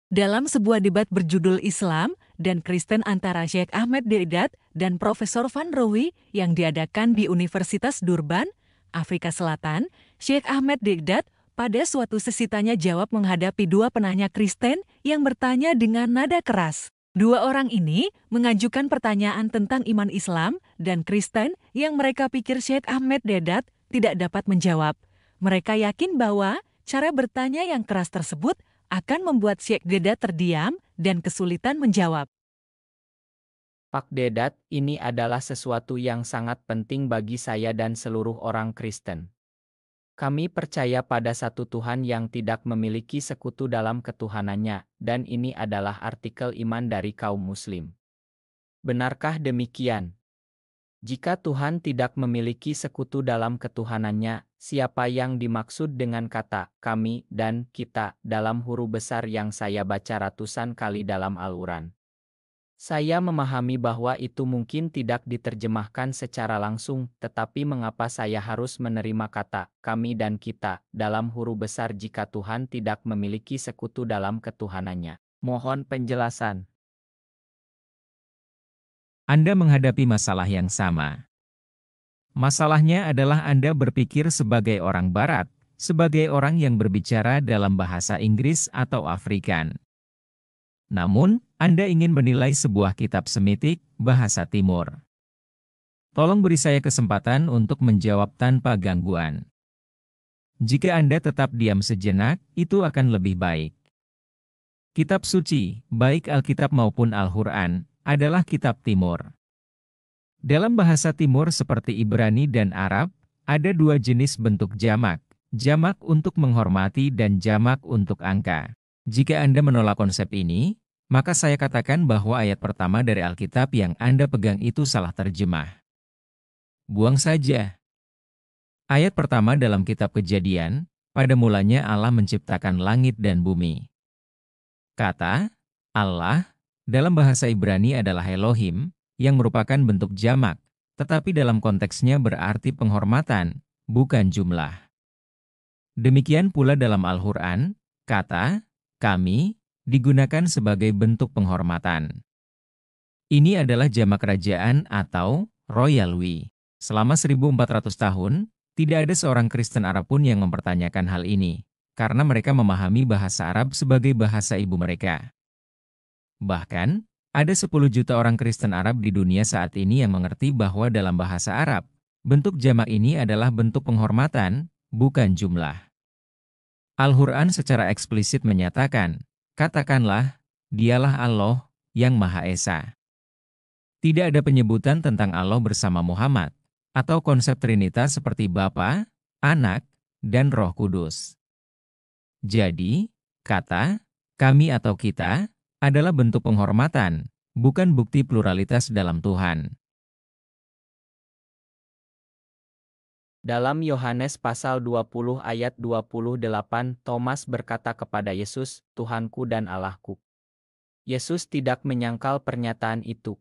Dalam sebuah debat berjudul Islam dan Kristen antara Syekh Ahmed Deedat dan Profesor Van Rooij yang diadakan di Universitas Durban, Afrika Selatan, Syekh Ahmed Deedat pada suatu sesi tanya jawab menghadapi dua penanya Kristen yang bertanya dengan nada keras. Dua orang ini mengajukan pertanyaan tentang iman Islam dan Kristen yang mereka pikir Syekh Ahmed Deedat tidak dapat menjawab. Mereka yakin bahwa cara bertanya yang keras tersebut akan membuat Syekh Deedat terdiam dan kesulitan menjawab. Pak Deedat, ini adalah sesuatu yang sangat penting bagi saya dan seluruh orang Kristen. Kami percaya pada satu Tuhan yang tidak memiliki sekutu dalam ketuhanannya, dan ini adalah artikel iman dari kaum Muslim. Benarkah demikian? Jika Tuhan tidak memiliki sekutu dalam ketuhanannya, siapa yang dimaksud dengan kata "kami" dan "kita" dalam huruf besar yang saya baca ratusan kali dalam Al-Quran? Saya memahami bahwa itu mungkin tidak diterjemahkan secara langsung, tetapi mengapa saya harus menerima kata "kami" dan "kita" dalam huruf besar jika Tuhan tidak memiliki sekutu dalam ketuhanannya? Mohon penjelasan. Anda menghadapi masalah yang sama. Masalahnya adalah Anda berpikir sebagai orang Barat, sebagai orang yang berbicara dalam bahasa Inggris atau Afrikan. Namun, Anda ingin menilai sebuah kitab Semitik, bahasa Timur. Tolong beri saya kesempatan untuk menjawab tanpa gangguan. Jika Anda tetap diam sejenak, itu akan lebih baik. Kitab suci, baik Alkitab maupun Al-Quran, adalah kitab Timur. Dalam bahasa Timur seperti Ibrani dan Arab, ada dua jenis bentuk jamak untuk menghormati dan jamak untuk angka. Jika Anda menolak konsep ini, maka saya katakan bahwa ayat pertama dari Alkitab yang Anda pegang itu salah terjemah. Buang saja. Ayat pertama dalam kitab Kejadian, pada mulanya Allah menciptakan langit dan bumi. Kata Allah dalam bahasa Ibrani adalah Elohim, yang merupakan bentuk jamak, tetapi dalam konteksnya berarti penghormatan, bukan jumlah. Demikian pula dalam Al-Quran, kata kami digunakan sebagai bentuk penghormatan. Ini adalah jamak kerajaan atau royal we. Selama 1400 tahun, tidak ada seorang Kristen Arab pun yang mempertanyakan hal ini, karena mereka memahami bahasa Arab sebagai bahasa ibu mereka. Bahkan, ada 10 juta orang Kristen Arab di dunia saat ini yang mengerti bahwa dalam bahasa Arab, bentuk jamak ini adalah bentuk penghormatan, bukan jumlah. Al-Quran secara eksplisit menyatakan, katakanlah, dialah Allah yang Maha Esa. Tidak ada penyebutan tentang Allah bersama Muhammad, atau konsep Trinitas seperti Bapa, Anak, dan Roh Kudus. Jadi, kata kami atau kita adalah bentuk penghormatan, bukan bukti pluralitas dalam Tuhan. Dalam Yohanes pasal 20 ayat 28, Thomas berkata kepada Yesus, Tuhanku dan Allahku. Yesus tidak menyangkal pernyataan itu.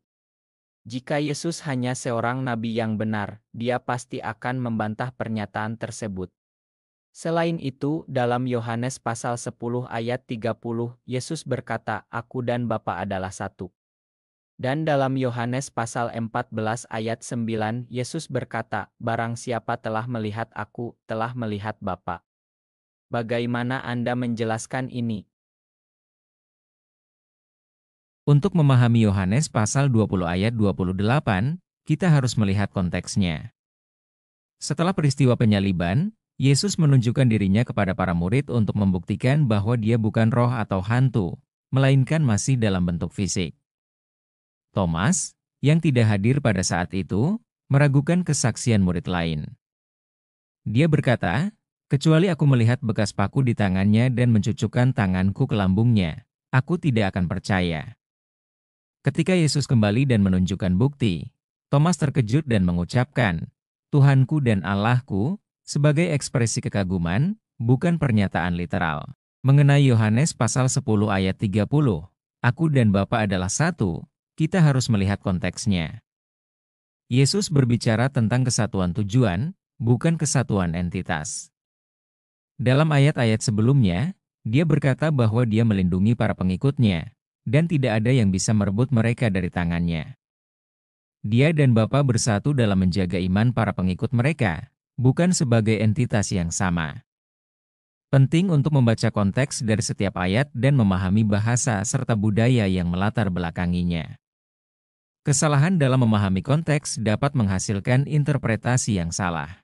Jika Yesus hanya seorang nabi yang benar, dia pasti akan membantah pernyataan tersebut. Selain itu, dalam Yohanes pasal 10 ayat 30, Yesus berkata, Aku dan Bapa adalah satu. Dan dalam Yohanes pasal 14 ayat 9, Yesus berkata, Barang siapa telah melihat Aku, telah melihat Bapa. Bagaimana Anda menjelaskan ini? Untuk memahami Yohanes pasal 20 ayat 28, kita harus melihat konteksnya. Setelah peristiwa penyaliban, Yesus menunjukkan dirinya kepada para murid untuk membuktikan bahwa dia bukan roh atau hantu, melainkan masih dalam bentuk fisik. Thomas, yang tidak hadir pada saat itu, meragukan kesaksian murid lain. Dia berkata, kecuali aku melihat bekas paku di tangannya dan mencucukkan tanganku ke lambungnya, aku tidak akan percaya. Ketika Yesus kembali dan menunjukkan bukti, Thomas terkejut dan mengucapkan, Tuhanku dan Allahku, sebagai ekspresi kekaguman, bukan pernyataan literal. Mengenai Yohanes pasal 10 ayat 30, Aku dan Bapa adalah satu, kita harus melihat konteksnya. Yesus berbicara tentang kesatuan tujuan, bukan kesatuan entitas. Dalam ayat-ayat sebelumnya, Dia berkata bahwa dia melindungi para pengikutnya, dan tidak ada yang bisa merebut mereka dari tangannya. Dia dan Bapa bersatu dalam menjaga iman para pengikut mereka, bukan sebagai entitas yang sama. Penting untuk membaca konteks dari setiap ayat dan memahami bahasa serta budaya yang melatar belakanginya. Kesalahan dalam memahami konteks dapat menghasilkan interpretasi yang salah.